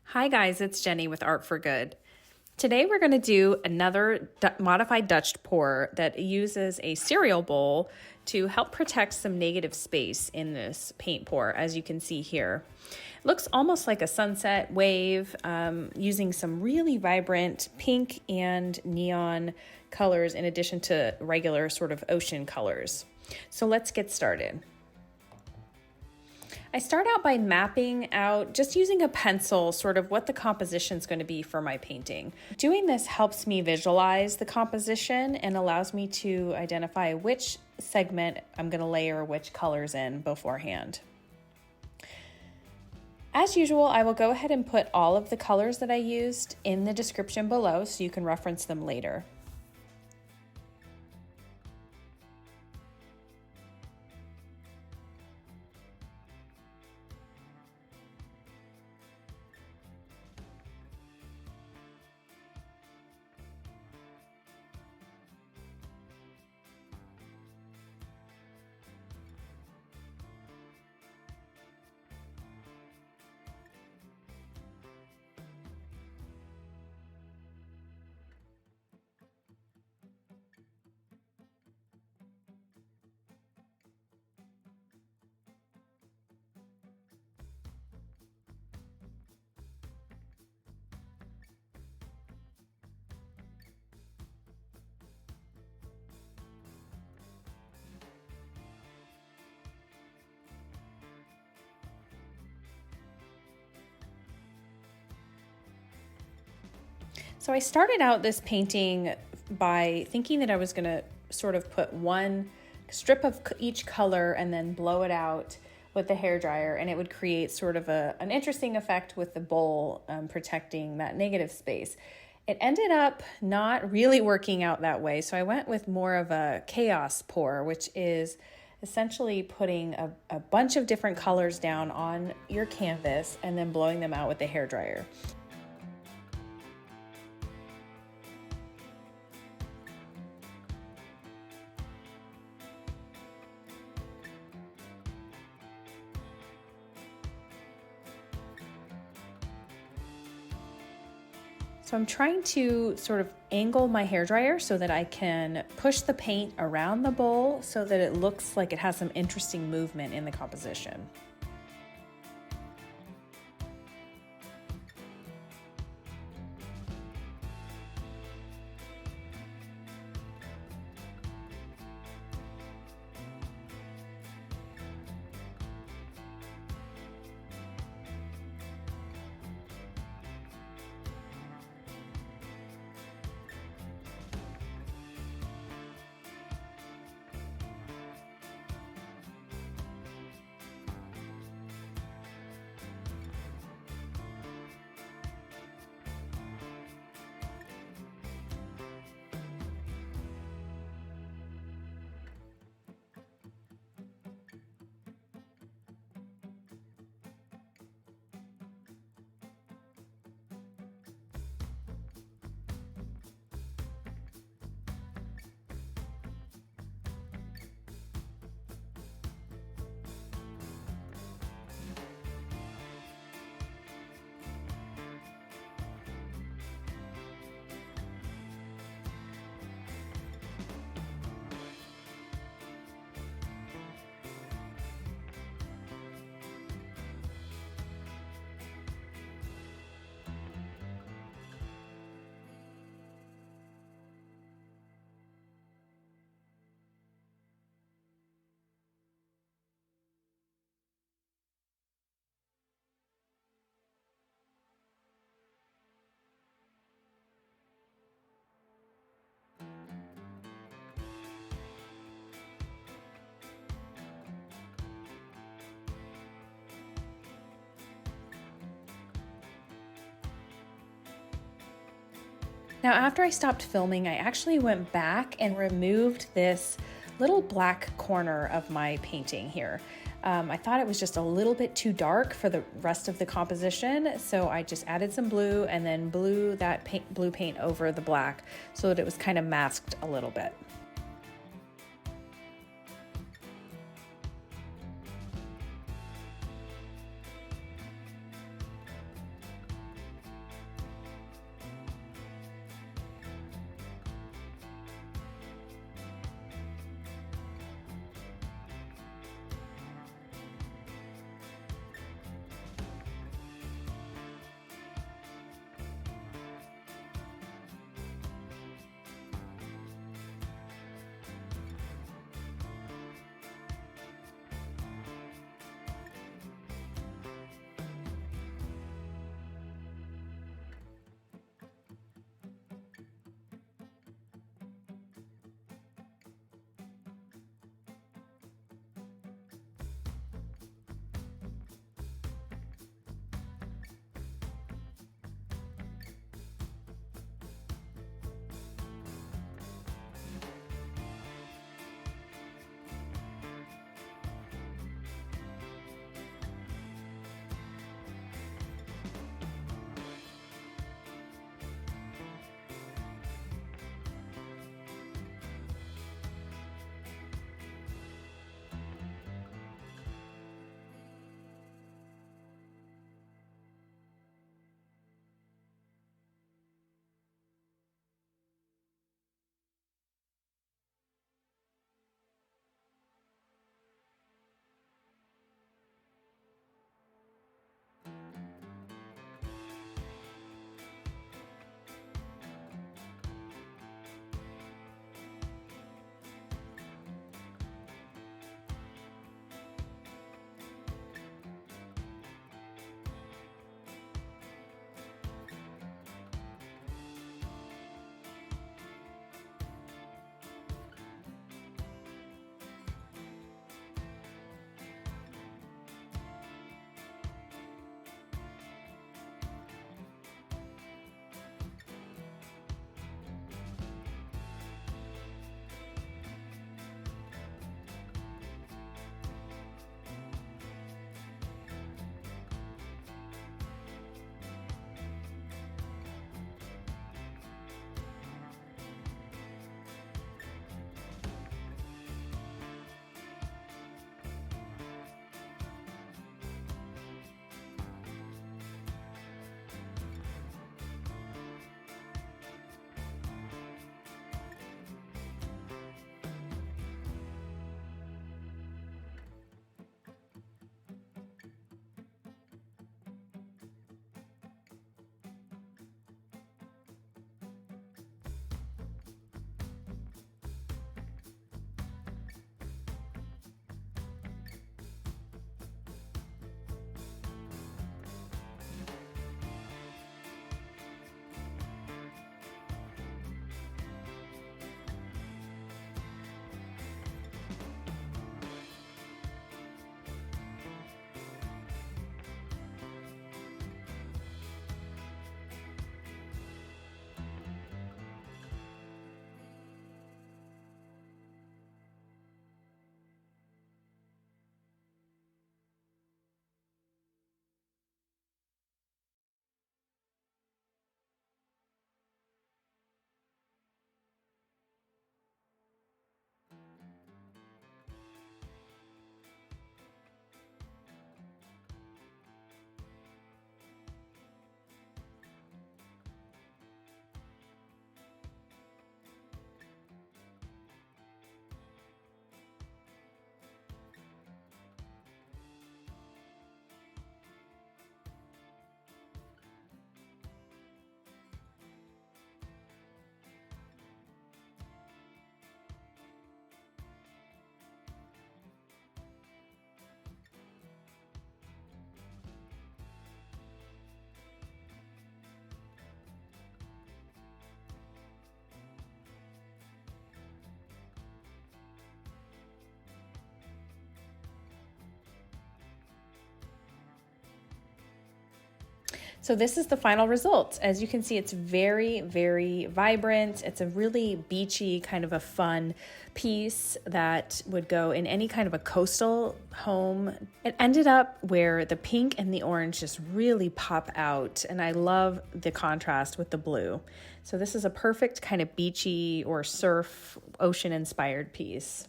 Hi guys, it's Jenny with Art for Good. Today we're going to do another modified Dutch pour that uses a cereal bowl to help protect some negative space in this paint pour, as you can see here. It looks almost like a sunset wave, using some really vibrant pink and neon colors in addition to regular sort of ocean colors. So let's get started. I start out by mapping out, just using a pencil, sort of what the composition is going to be for my painting. Doing this helps me visualize the composition and allows me to identify which segment I'm going to layer which colors in beforehand. As usual, I will go ahead and put all of the colors that I used in the description below so you can reference them later. So I started out this painting by thinking that I was going to sort of put one strip of each color and then blow it out with the hairdryer, and it would create sort of an interesting effect with the bowl protecting that negative space. It ended up not really working out that way, so I went with more of a chaos pour, which is essentially putting a bunch of different colors down on your canvas and then blowing them out with the hairdryer. So I'm trying to sort of angle my hairdryer so that I can push the paint around the bowl so that it looks like it has some interesting movement in the composition. Now, after I stopped filming, I actually went back and removed this little black corner of my painting here. I thought it was just a little bit too dark for the rest of the composition, so I just added some blue and then blew that blue paint over the black so that it was kind of masked a little bit. So this is the final result. As you can see, it's very, very vibrant. It's a really beachy, kind of a fun piece that would go in any kind of a coastal home. It ended up where the pink and the orange just really pop out, and I love the contrast with the blue. So this is a perfect kind of beachy or surf, ocean-inspired piece.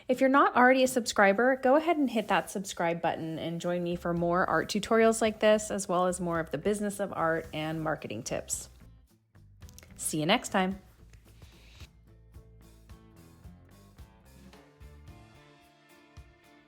If you're not already a subscriber, go ahead and hit that subscribe button and join me for more art tutorials like this, as well as more of the business of art and marketing tips. See you next time.